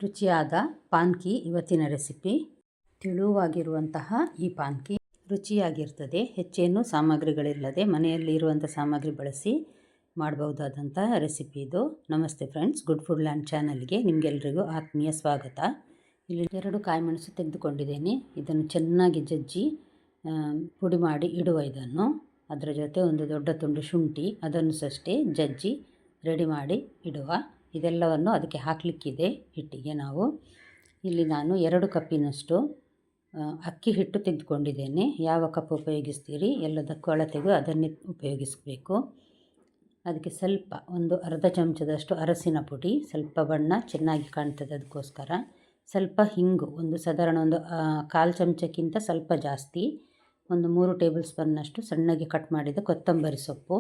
ರುಚಿಯಾದ ಪಾನ್ಕಿ ಇವತ್ತಿನ ರೆಸಿಪಿ. ತೆಳುವಾಗಿರುವಂತಹ ಈ ಪಾನ್ಕಿ ರುಚಿಯಾಗಿರ್ತದೆ. ಹೆಚ್ಚೇನು ಸಾಮಗ್ರಿಗಳಿಲ್ಲದೆ ಮನೆಯಲ್ಲಿ ಇರುವಂಥ ಸಾಮಗ್ರಿ ಬಳಸಿ ಮಾಡಬಹುದಾದಂತಹ ರೆಸಿಪಿ ಇದು. ನಮಸ್ತೆ ಫ್ರೆಂಡ್ಸ್, ಗುಡ್ ಫುಡ್ ಲ್ಯಾಂಡ್ ಚಾನಲ್ಗೆ ನಿಮಗೆಲ್ರಿಗೂ ಆತ್ಮೀಯ ಸ್ವಾಗತ. ಇಲ್ಲಿ 2 ಕಾಯಿ ಮೆಣಸು ತೆಗೆದುಕೊಂಡಿದ್ದೇನೆ. ಇದನ್ನು ಚೆನ್ನಾಗಿ ಜಜ್ಜಿ ಪುಡಿ ಮಾಡಿ ಇಡುವ ಇದನ್ನು. ಅದರ ಜೊತೆ ಒಂದು ದೊಡ್ಡ ತುಂಡು ಶುಂಠಿ, ಅದನ್ನು ಅಷ್ಟೇ ಜಜ್ಜಿ ರೆಡಿ ಮಾಡಿ ಇಡುವ. ಇದೆಲ್ಲವನ್ನು ಅದಕ್ಕೆ ಹಾಕಲಿಕ್ಕಿದೆ ಹಿಟ್ಟಿಗೆ. ಇಲ್ಲಿ ನಾನು 2 ಕಪ್ಪಿನಷ್ಟು ಅಕ್ಕಿ ಹಿಟ್ಟು ತೆಗೆದುಕೊಂಡಿದ್ದೇನೆ. ಯಾವ ಕಪ್ ಉಪಯೋಗಿಸ್ತೀರಿ ಎಲ್ಲದಕ್ಕೂ ಅಳತೆಗೂ ಅದನ್ನೇ ಉಪಯೋಗಿಸಬೇಕು. ಅದಕ್ಕೆ ಸ್ವಲ್ಪ ಒಂದು ಅರ್ಧ ಚಮಚದಷ್ಟು ಅರಸಿನ ಪುಡಿ, ಸ್ವಲ್ಪ ಬಣ್ಣ ಚೆನ್ನಾಗಿ ಕಾಣ್ತದೆ ಅದಕ್ಕೋಸ್ಕರ. ಸ್ವಲ್ಪ ಹಿಂಗು, ಒಂದು ಸಾಧಾರಣ ಒಂದು 1/4 ಚಮಚಕ್ಕಿಂತ ಸ್ವಲ್ಪ ಜಾಸ್ತಿ. ಒಂದು 3 ಟೇಬಲ್ ಸ್ಪೂನ್ನಷ್ಟು ಸಣ್ಣಗೆ ಕಟ್ ಮಾಡಿದ ಕೊತ್ತಂಬರಿ ಸೊಪ್ಪು.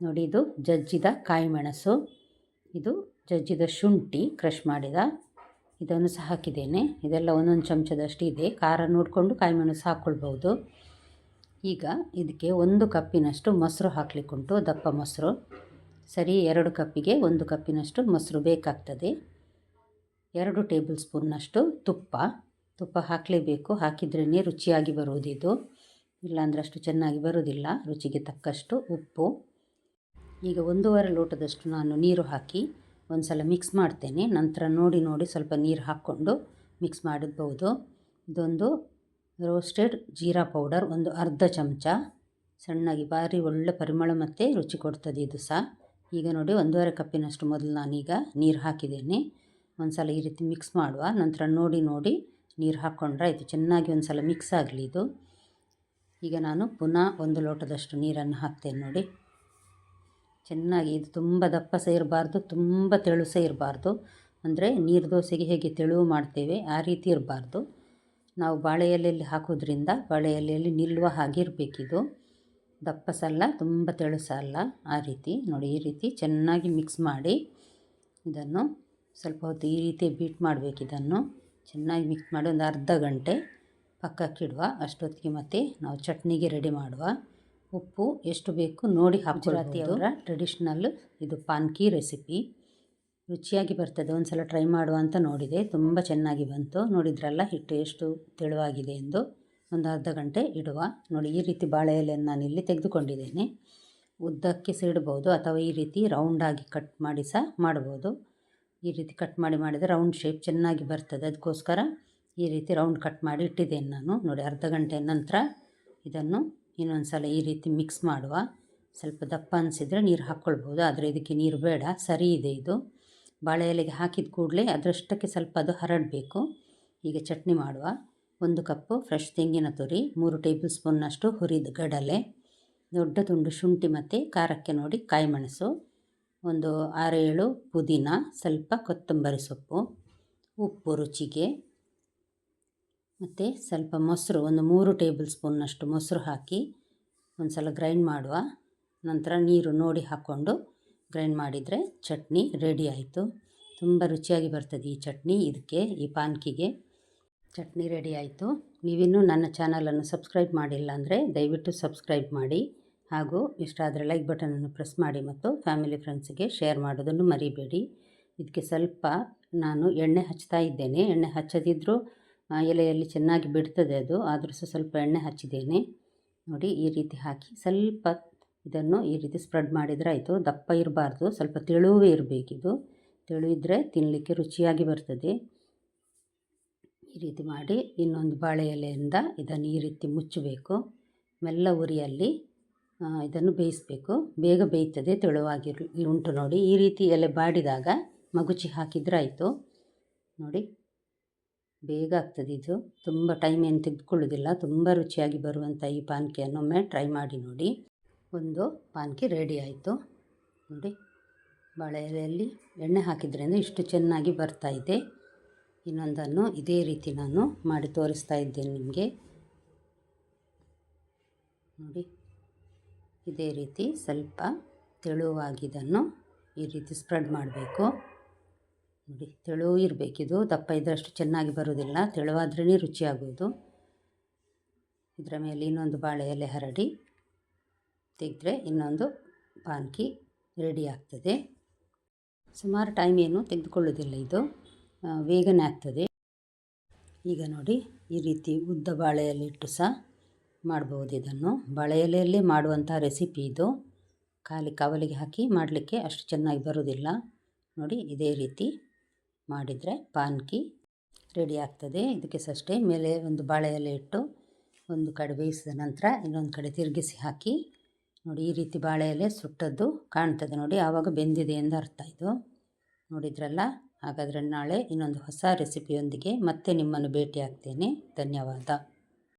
ನೋಡಿ, ಇದು ಜಜ್ಜಿದ ಕಾಯಿ ಮೆಣಸು, ಇದು ಜಜ್ಜಿದ ಶುಂಠಿ ಕ್ರಷ್ ಮಾಡಿದ, ಇದನ್ನು ಸಹ ಹಾಕಿದ್ದೇನೆ. ಇದೆಲ್ಲ ಒಂದೊಂದು ಚಮಚದಷ್ಟು ಇದೆ. ಖಾರ ನೋಡಿಕೊಂಡು ಕಾಯಿ ಮೆಣಸು ಹಾಕ್ಕೊಳ್ಬೋದು. ಈಗ ಇದಕ್ಕೆ 1 ಕಪ್ಪಿನಷ್ಟು ಮೊಸರು ಹಾಕಲಿಕ್ಕುಂಟು, ದಪ್ಪ ಮೊಸರು. ಸರಿ 2 ಕಪ್ಪಿಗೆ 1 ಕಪ್ಪಿನಷ್ಟು ಮೊಸರು ಬೇಕಾಗ್ತದೆ. 2 ಟೇಬಲ್ ಸ್ಪೂನ್ನಷ್ಟು ತುಪ್ಪ ಹಾಕಲೇಬೇಕು. ಹಾಕಿದ್ರೇ ರುಚಿಯಾಗಿ ಬರುವುದಿದು, ಇಲ್ಲಾಂದ್ರೆ ಅಷ್ಟು ಚೆನ್ನಾಗಿ ಬರುವುದಿಲ್ಲ. ರುಚಿಗೆ ತಕ್ಕಷ್ಟು ಉಪ್ಪು. ಈಗ 1.5 ಲೋಟದಷ್ಟು ನಾನು ನೀರು ಹಾಕಿ ಒಂದು ಸಲ ಮಿಕ್ಸ್ ಮಾಡ್ತೇನೆ. ನಂತರ ನೋಡಿ ಸ್ವಲ್ಪ ನೀರು ಹಾಕ್ಕೊಂಡು ಮಿಕ್ಸ್ ಮಾಡಿರ್ಬೋದು. ಇದೊಂದು ರೋಸ್ಟೆಡ್ ಜೀರಾ ಪೌಡರ್, ಒಂದು ಅರ್ಧ ಚಮಚ ಸಣ್ಣಗೆ, ಭಾರಿ ಒಳ್ಳೆ ಪರಿಮಳ ಮತ್ತು ರುಚಿ ಕೊಡ್ತದೆ ಇದು ಸಹ. ಈಗ ನೋಡಿ 1.5 ಕಪ್ಪಿನಷ್ಟು ಮೊದಲು ನಾನೀಗ ನೀರು ಹಾಕಿದ್ದೇನೆ. ಒಂದು ಸಲ ಈ ರೀತಿ ಮಿಕ್ಸ್ ಮಾಡುವ. ನಂತರ ನೋಡಿ ನೀರು ಹಾಕ್ಕೊಂಡ್ರೆ ಆಯಿತು. ಚೆನ್ನಾಗಿ ಒಂದು ಸಲ ಮಿಕ್ಸ್ ಆಗಲಿ ಇದು. ಈಗ ನಾನು ಪುನಃ 1 ಲೋಟದಷ್ಟು ನೀರನ್ನು ಹಾಕ್ತೇನೆ. ನೋಡಿ, ಚೆನ್ನಾಗಿ, ಇದು ತುಂಬ ದಪ್ಪ ಸಹ ಇರಬಾರ್ದು, ತುಂಬ ತೆಳು ಸಹ ಇರಬಾರ್ದು. ಅಂದರೆ ನೀರು ದೋಸೆಗೆ ಹೇಗೆ ತೆಳುವು ಮಾಡ್ತೇವೆ ಆ ರೀತಿ ಇರಬಾರ್ದು. ನಾವು ಬಾಳೆ ಎಲೆಯಲ್ಲಿ ಹಾಕೋದ್ರಿಂದ ಬಾಳೆ ಎಲೆಯಲ್ಲಿ ನಿಲ್ಲುವ ಹಾಗೆ ಇರಬೇಕಿದು. ದಪ್ಪ ಸಹ ಅಲ್ಲ, ತುಂಬ ತೆಳು ಸಹ ಅಲ್ಲ, ಆ ರೀತಿ. ನೋಡಿ, ಈ ರೀತಿ ಚೆನ್ನಾಗಿ ಮಿಕ್ಸ್ ಮಾಡಿ ಇದನ್ನು ಸ್ವಲ್ಪ ಹೊತ್ತು ಈ ರೀತಿ ಬೀಟ್ ಮಾಡಬೇಕು. ಇದನ್ನು ಚೆನ್ನಾಗಿ ಮಿಕ್ಸ್ ಮಾಡಿ ಒಂದು ಅರ್ಧ ಗಂಟೆ ಪಕ್ಕಕ್ಕಿಡುವ. ಅಷ್ಟೊತ್ತಿಗೆ ಮತ್ತೆ ನಾವು ಚಟ್ನಿಗೆ ರೆಡಿ ಮಾಡುವ. ಉಪ್ಪು ಎಷ್ಟು ಬೇಕು ನೋಡಿ ಗುಜರಾತಿಯವರ ಟ್ರೆಡಿಷ್ನಲ್ ಇದು ಪಾನ್ಕಿ ರೆಸಿಪಿ. ರುಚಿಯಾಗಿ ಬರ್ತದೆ. ಒಂದು ಸಲ ಟ್ರೈ ಮಾಡುವ ಅಂತ ನೋಡಿದೆ, ತುಂಬ ಚೆನ್ನಾಗಿ ಬಂತು. ನೋಡಿದ್ರಲ್ಲ ಹಿಟ್ಟು ಎಷ್ಟು ತೆಳುವಾಗಿದೆ ಎಂದು. ಒಂದು ಅರ್ಧ ಗಂಟೆ ಇಡುವ. ನೋಡಿ, ಈ ರೀತಿ ಬಾಳೆ ಎಲೆಯನ್ನು ನಾನಿಲ್ಲಿ ತೆಗೆದುಕೊಂಡಿದ್ದೇನೆ. ಉದ್ದಕ್ಕೆ ಸಹ ಇಡ್ಬೋದು ಅಥವಾ ಈ ರೀತಿ ರೌಂಡಾಗಿ ಕಟ್ ಮಾಡಿ ಸಹ ಮಾಡ್ಬೋದು. ಈ ರೀತಿ ಕಟ್ ಮಾಡಿದರೆ ರೌಂಡ್ ಶೇಪ್ ಚೆನ್ನಾಗಿ ಬರ್ತದೆ. ಅದಕ್ಕೋಸ್ಕರ ಈ ರೀತಿ ರೌಂಡ್ ಕಟ್ ಮಾಡಿ ಇಟ್ಟಿದ್ದೇನೆ ನಾನು. ನೋಡಿ, ಅರ್ಧ ಗಂಟೆ ನಂತರ ಇದನ್ನು ಇನ್ನೊಂದು ಸಲ ಈ ರೀತಿ ಮಿಕ್ಸ್ ಮಾಡುವ. ಸ್ವಲ್ಪ ದಪ್ಪ ಅನಿಸಿದರೆ ನೀರು ಹಾಕ್ಕೊಳ್ಬೋದು, ಆದರೆ ಇದಕ್ಕೆ ನೀರು ಬೇಡ, ಸರಿ ಇದೆ ಇದು. ಬಾಳೆ ಎಲೆಗೆ ಹಾಕಿದ ಕೂಡಲೇ ಅದರಷ್ಟಕ್ಕೆ ಸ್ವಲ್ಪ ಅದು ಹರಡಬೇಕು. ಈಗ ಚಟ್ನಿ ಮಾಡುವ. 1 ಕಪ್ಪು ಫ್ರೆಶ್ ತೆಂಗಿನ ತುರಿ, 3 ಟೇಬಲ್ ಸ್ಪೂನ್ನಷ್ಟು ಹುರಿದ ಕಡಲೆ, ದೊಡ್ಡ ತುಂಡು ಶುಂಠಿ ಮತ್ತು ಖಾರಕ್ಕೆ ನೋಡಿ ಕಾಯಿ ಮೆಣಸು, ಒಂದು 6-7 ಪುದೀನ, ಸ್ವಲ್ಪ ಕೊತ್ತಂಬರಿ ಸೊಪ್ಪು, ಉಪ್ಪು ರುಚಿಗೆ, ಮತ್ತು ಸ್ವಲ್ಪ ಮೊಸರು, ಒಂದು 3 ಟೇಬಲ್ ಸ್ಪೂನ್ನಷ್ಟು ಮೊಸರು ಹಾಕಿ ಒಂದು ಸಲ ಗ್ರೈಂಡ್ ಮಾಡುವ. ನಂತರ ನೀರು ನೋಡಿ ಹಾಕ್ಕೊಂಡು ಗ್ರೈಂಡ್ ಮಾಡಿದರೆ ಚಟ್ನಿ ರೆಡಿ ಆಯಿತು. ತುಂಬ ರುಚಿಯಾಗಿ ಬರ್ತದೆ ಈ ಚಟ್ನಿ. ಇದಕ್ಕೆ, ಈ ಪಾನ್ಕಿಗೆ ಚಟ್ನಿ ರೆಡಿ ಆಯಿತು. ನೀವಿನ್ನೂ ನನ್ನ ಚಾನಲನ್ನು ಸಬ್ಸ್ಕ್ರೈಬ್ ಮಾಡಿಲ್ಲ ಅಂದರೆ ದಯವಿಟ್ಟು ಸಬ್ಸ್ಕ್ರೈಬ್ ಮಾಡಿ, ಹಾಗೂ ಇಷ್ಟ ಆದರೆ ಲೈಕ್ ಬಟನನ್ನು ಪ್ರೆಸ್ ಮಾಡಿ ಮತ್ತು ಫ್ಯಾಮಿಲಿ ಫ್ರೆಂಡ್ಸಿಗೆ ಶೇರ್ ಮಾಡೋದನ್ನು ಮರಿಬೇಡಿ. ಇದಕ್ಕೆ ಸ್ವಲ್ಪ ನಾನು ಎಣ್ಣೆ ಹಚ್ತಾ ಇದ್ದೇನೆ. ಎಣ್ಣೆ ಹಚ್ಚದಿದ್ದರೂ ಎಲೆಯಲ್ಲಿ ಚೆನ್ನಾಗಿ ಬಿಡ್ತದೆ ಅದು, ಆದರೂ ಸಹ ಸ್ವಲ್ಪ ಎಣ್ಣೆ ಹಚ್ಚಿದ್ದೇನೆ. ನೋಡಿ, ಈ ರೀತಿ ಹಾಕಿ ಸ್ವಲ್ಪ ಇದನ್ನು ಈ ರೀತಿ ಸ್ಪ್ರೆಡ್ ಮಾಡಿದರೆ ಆಯಿತು. ದಪ್ಪ ಇರಬಾರ್ದು, ಸ್ವಲ್ಪ ತೆಳುವೇ ಇರಬೇಕಿದು. ತೆಳು ಇದ್ದರೆ ತಿನ್ನಲಿಕ್ಕೆ ರುಚಿಯಾಗಿ ಬರ್ತದೆ. ಈ ರೀತಿ ಮಾಡಿ ಇನ್ನೊಂದು ಬಾಳೆ ಎಲೆಯಿಂದ ಇದನ್ನು ಈ ರೀತಿ ಮುಚ್ಚಬೇಕು. ಮೆಲ್ಲ ಉರಿಯಲ್ಲಿ ಇದನ್ನು ಬೇಯಿಸಬೇಕು. ಬೇಗ ಬೇಯ್ತದೆ, ತೆಳುವಾಗಿರಲಿ ಉಂಟು. ನೋಡಿ, ಈ ರೀತಿ ಎಲೆ ಬಾಡಿದಾಗ ಮಗುಚಿ ಹಾಕಿದರೆ ಆಯಿತು. ನೋಡಿ, ಬೇಗ ಆಗ್ತದೆ ಇದು. ತುಂಬ ಟೈಮ್ ಏನು ತೆಗೆದುಕೊಳ್ಳೋದಿಲ್ಲ. ತುಂಬ ರುಚಿಯಾಗಿ ಬರುವಂಥ ಈ ಪಾನ್ಕಿಯನ್ನು ಒಮ್ಮೆ ಟ್ರೈ ಮಾಡಿ ನೋಡಿ. ಒಂದು ಪಾನ್ಕಿ ರೆಡಿ ಆಯಿತು. ನೋಡಿ, ಬಾಳೆ ಎಲೆಯಲ್ಲಿ ಎಣ್ಣೆ ಹಾಕಿದ್ರಿಂದ ಇಷ್ಟು ಚೆನ್ನಾಗಿ ಬರ್ತಾ ಇದೆ. ಇನ್ನೊಂದನ್ನು ಇದೇ ರೀತಿ ನಾನು ಮಾಡಿ ತೋರಿಸ್ತಾ ಇದ್ದೇನೆ ನಿಮಗೆ. ನೋಡಿ, ಇದೇ ರೀತಿ ಸ್ವಲ್ಪ ತೆಳುವಾಗಿದ್ದನ್ನು ಈ ರೀತಿ ಸ್ಪ್ರೆಡ್ ಮಾಡಬೇಕು. ನೋಡಿ, ತೆಳು ಇರಬೇಕಿದು. ದಪ್ಪ ಇದ್ದಷ್ಟು ಚೆನ್ನಾಗಿ ಬರೋದಿಲ್ಲ, ತೆಳುವಾದ್ರೇ ರುಚಿಯಾಗೋದು. ಇದರ ಮೇಲೆ ಇನ್ನೊಂದು ಬಾಳೆ ಎಲೆ ಹರಡಿ ತೆಗೆದ್ರೆ ಇನ್ನೊಂದು ಪಾನ್ಕಿ ರೆಡಿ ಆಗ್ತದೆ. ಸುಮಾರು ಟೈಮ್ ಏನು ತೆಗೆದುಕೊಳ್ಳೋದಿಲ್ಲ ಇದು. ಬೇಗನೆ ಆಗ್ತದೆ. ಈಗ ನೋಡಿ, ಈ ರೀತಿ ಉದ್ದ ಬಾಳೆ ಎಲೆ ಇಟ್ಟು ಸಹ ಮಾಡ್ಬೋದು. ಇದನ್ನು ಬಾಳೆ ಎಲೆಯಲ್ಲೇ ಮಾಡುವಂಥ ರೆಸಿಪಿ ಇದು. ಖಾಲಿ ಕವಲಿಗೆ ಹಾಕಿ ಮಾಡಲಿಕ್ಕೆ ಅಷ್ಟು ಚೆನ್ನಾಗಿ ಬರೋದಿಲ್ಲ. ನೋಡಿ, ಇದೇ ರೀತಿ ಮಾಡಿದರೆ ಪಾನ್ಕಿ ರೆಡಿ ಆಗ್ತದೆ. ಇದಕ್ಕೆ ಸಹ ಅಷ್ಟೇ, ಮೇಲೆ ಒಂದು ಬಾಳೆ ಎಲೆ ಇಟ್ಟು ಒಂದು ಕಡೆ ಬೇಯಿಸಿದ ನಂತರ ಇನ್ನೊಂದು ಕಡೆ ತಿರುಗಿಸಿ ಹಾಕಿ ನೋಡಿ, ಈ ರೀತಿ ಬಾಳೆ ಎಲೆ ಸುಟ್ಟದ್ದು ಕಾಣ್ತದೆ ನೋಡಿ, ಆವಾಗ ಬೆಂದಿದೆ ಎಂದು ಅರ್ಥ. ಇದು ನೋಡಿದ್ರಲ್ಲ. ಹಾಗಾದರೆ ನಾಳೆ ಇನ್ನೊಂದು ಹೊಸ ರೆಸಿಪಿಯೊಂದಿಗೆ ಮತ್ತೆ ನಿಮ್ಮನ್ನು ಭೇಟಿ ಆಗ್ತೇನೆ. ಧನ್ಯವಾದ.